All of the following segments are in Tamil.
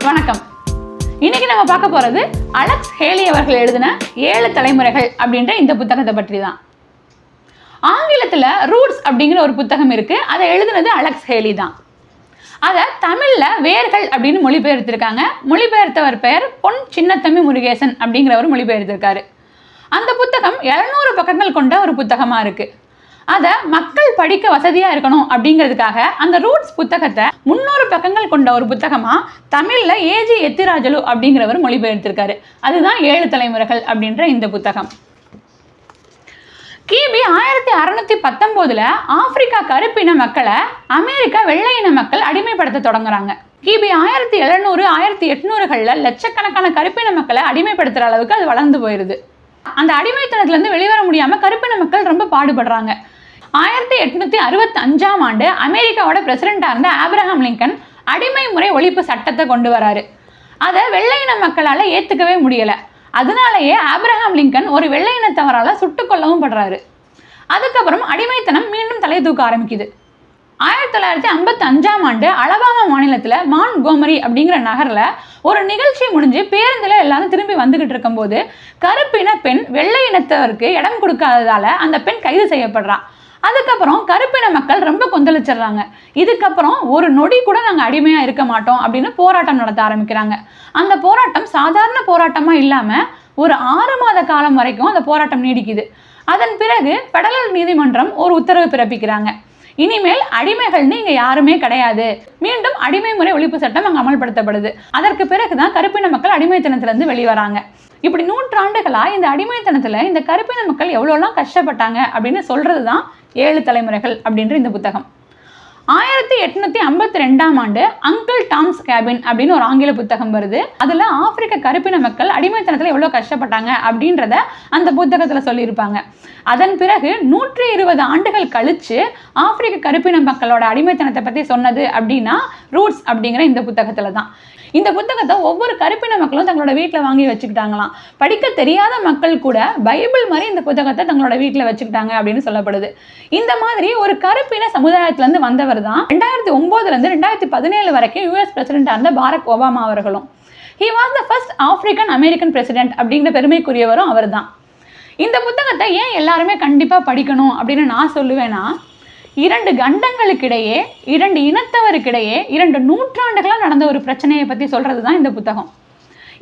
வணக்கம். இன்னைக்கு நம்ம பார்க்க போறது அலெக்ஸ் ஹேலி அவர்கள் எழுதின 7 தலைமுறைகள் அப்படின்ற இந்த புத்தகத்தை பற்றி தான். ஆங்கிலத்தில் ரூட்ஸ் அப்படிங்கிற ஒரு புத்தகம் இருக்கு. அதை எழுதினது அலெக்ஸ் ஹேலி தான். அதை தமிழ்ல வேர்கள் அப்படின்னு மொழிபெயர்த்திருக்காங்க. மொழிபெயர்த்தவர் பெயர் பொன் சின்னத்தம்பி முருகேசன் அப்படிங்கிறவர் மொழிபெயர்த்திருக்காரு. அந்த புத்தகம் 700 பக்கங்கள் கொண்ட ஒரு புத்தகமா இருக்கு. அதை மக்கள் படிக்க வசதியாக இருக்கணும் அப்படிங்கிறதுக்காக அந்த ரூட்ஸ் புத்தகத்தை 300 பக்கங்கள் கொண்ட ஒரு புத்தகமாக தமிழில் ஏஜி எத்திராஜலு அப்படிங்கிறவர் மொழிபெயர்த்திருக்காரு. அதுதான் 7 தலைமுறைகள் அப்படின்ற இந்த புத்தகம். கிபி 1619 ஆப்பிரிக்கா கருப்பின மக்களை அமெரிக்கா வெள்ளையின மக்கள் அடிமைப்படுத்த தொடங்குறாங்க. கிபி 1700 1800களில் லட்சக்கணக்கான கருப்பின மக்களை அடிமைப்படுத்துகிற அளவுக்கு அது வளர்ந்து போயிடுது. அந்த அடிமைத்தனத்திலேருந்து வெளிவர முடியாமல் கருப்பின மக்கள் ரொம்ப பாடுபடுறாங்க. 1865ஆம் ஆண்டு அமெரிக்காவோட பிரசிடென்ட்டாக இருந்த ஆப்ரஹாம் லிங்கன் அடிமை முறை ஒழிப்பு சட்டத்தை கொண்டு வராரு. அதை வெள்ளையின மக்களால் ஏற்றுக்கவே முடியலை. அதனாலேயே ஆப்ரஹாம் லிங்கன் ஒரு வெள்ளையினத்தவரால் சுட்டுக் கொல்லவும் படுறாரு. அதுக்கப்புறம் அடிமைத்தனம் மீண்டும் தலை தூக்க ஆரம்பிக்குது. 1955ஆம் ஆண்டு அலபாமா மாநிலத்தில் மான்ட்கோமரி அப்படிங்கிற நகரில் ஒரு நிகழ்ச்சி முடிஞ்சு பேருந்தில் எல்லாரும் திரும்பி வந்துகிட்டு இருக்கும்போது கருப்பின பெண் வெள்ளை இனத்தவருக்கு இடம் கொடுக்காததால் அந்த பெண் கைது செய்யப்படுறான். அதுக்கப்புறம் கருப்பின மக்கள் ரொம்ப கொந்தளிச்சிடுறாங்க. இதுக்கப்புறம் ஒரு நொடி கூட நாங்கள் அடிமையாக இருக்க மாட்டோம் அப்படின்னு போராட்டம் நடத்த ஆரம்பிக்கிறாங்க. அந்த போராட்டம் சாதாரண போராட்டமாக இல்லாமல் ஒரு 6 மாத காலம் வரைக்கும் அந்த போராட்டம் நீடிக்குது. அதன் பிறகு ஃபெடரல் நீதிமன்றம் ஒரு உத்தரவு பிறப்பிக்கிறாங்க. இனிமேல் அடிமைகள்னு இங்கே யாருமே கிடையாது. மீண்டும் அடிமை முறை ஒழிப்பு சட்டம் அங்கே அமல்படுத்தப்படுது. அதற்கு பிறகுதான் கருப்பின மக்கள் அடிமைத்தனத்திலிருந்து வெளிவராங்க. இப்படி நூற்றாண்டுகளாக இந்த அடிமைத்தனத்தில் இந்த கருப்பின மக்கள் எவ்வளோலாம் கஷ்டப்பட்டாங்க அப்படின்னு சொல்கிறது தான் 7 தலைமுறைகள் அப்படின்ற இந்த புத்தகம். 1852ஆம் ஆண்டு அங்கிள் டாம்ஸ் கேபின் அப்படின்னு ஒரு ஆங்கில புத்தகம் வருது. அதில் ஆப்பிரிக்க கருப்பின மக்கள் அடிமைத்தனத்தில் எவ்வளோ கஷ்டப்பட்டாங்க அப்படின்றத அந்த புத்தகத்தில் சொல்லியிருப்பாங்க. அதன் பிறகு 120 ஆண்டுகள் கழித்து ஆப்பிரிக்க கருப்பின மக்களோட அடிமைத்தனத்தை பற்றி சொன்னது அப்படின்னா ரூட்ஸ் அப்படிங்கிற இந்த புத்தகத்தில் தான். இந்த புத்தகத்தை ஒவ்வொரு கருப்பின மக்களும் தங்களோட வீட்டில் வாங்கி வச்சுக்கிட்டாங்களாம். படிக்க தெரியாத மக்கள் கூட பைபிள் மாதிரி இந்த புத்தகத்தை தங்களோட வீட்டில் வச்சுக்கிட்டாங்க அப்படின்னு சொல்லப்படுது. இந்த மாதிரி ஒரு கருப்பின சமுதாயத்திலேருந்து வந்தவர் தான் 2009லேருந்து 2017 வரைக்கும் US பிரசிடென்ட்டாக இருந்த பாரக் ஒபாமா அவர்களும். He was the first African American president அப்படிங்கிற பெருமைக்குரியவரும் அவர் தான். இந்த புத்தகத்தை ஏன் எல்லாருமே கண்டிப்பாக படிக்கணும் அப்படின்னு நான் சொல்லுவேன்னா, 2 கண்டங்களுக்கிடையே 2 இனத்தவருக்கிடையே 2 நூற்றாண்டுகளாக நடந்த ஒரு பிரச்சனையை பற்றி சொல்கிறது தான் இந்த புத்தகம்.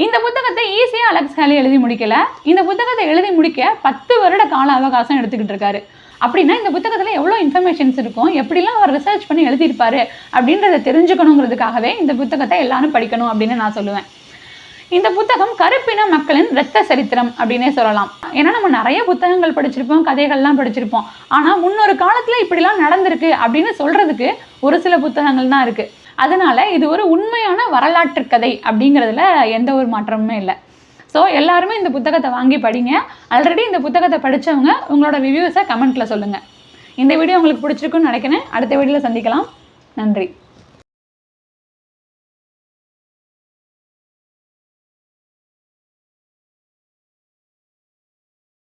இந்த புத்தகத்தை ஈஸியாக அலெக்ஸ் ஹேலி எழுதி முடிக்கலை. இந்த புத்தகத்தை எழுதி முடிக்க 10 வருட கால அவகாசம் எடுத்துக்கிட்டு இருக்காரு. அப்படின்னா இந்த புத்தகத்தில் எவ்வளோ இன்ஃபர்மேஷன்ஸ் இருக்கும், எப்படிலாம் அவர் ரிசர்ச் பண்ணி எழுதியிருப்பாரு அப்படின்றத தெரிஞ்சுக்கணுங்கிறதுக்காகவே இந்த புத்தகத்தை எல்லாரும் படிக்கணும் அப்படின்னு நான் சொல்லுவேன். இந்த புத்தகம் கருப்பின மக்களின் இரத்த சரித்திரம் அப்படின்னே சொல்லலாம். ஏன்னா நம்ம நிறைய புத்தகங்கள் படிச்சிருப்போம், கதைகள்லாம் படிச்சிருப்போம். ஆனால் முன்னொரு காலத்தில் இப்படிலாம் நடந்திருக்கு அப்படின்னு சொல்கிறதுக்கு ஒரு சில புத்தகங்கள் தான் இருக்குது. அதனால இது ஒரு உண்மையான வரலாற்று கதை அப்படிங்கிறதுல எந்த ஒரு மாற்றமுமே இல்லை. ஸோ எல்லாருமே இந்த புத்தகத்தை வாங்கி படிங்க. ஆல்ரெடி இந்த புத்தகத்தை படித்தவங்க உங்களோட ரிவ்யூஸை கமெண்ட்டில் சொல்லுங்கள். இந்த வீடியோ உங்களுக்கு பிடிச்சிருக்குன்னு நினைக்கிறேன். அடுத்த வீடியோவில் சந்திக்கலாம். நன்றி.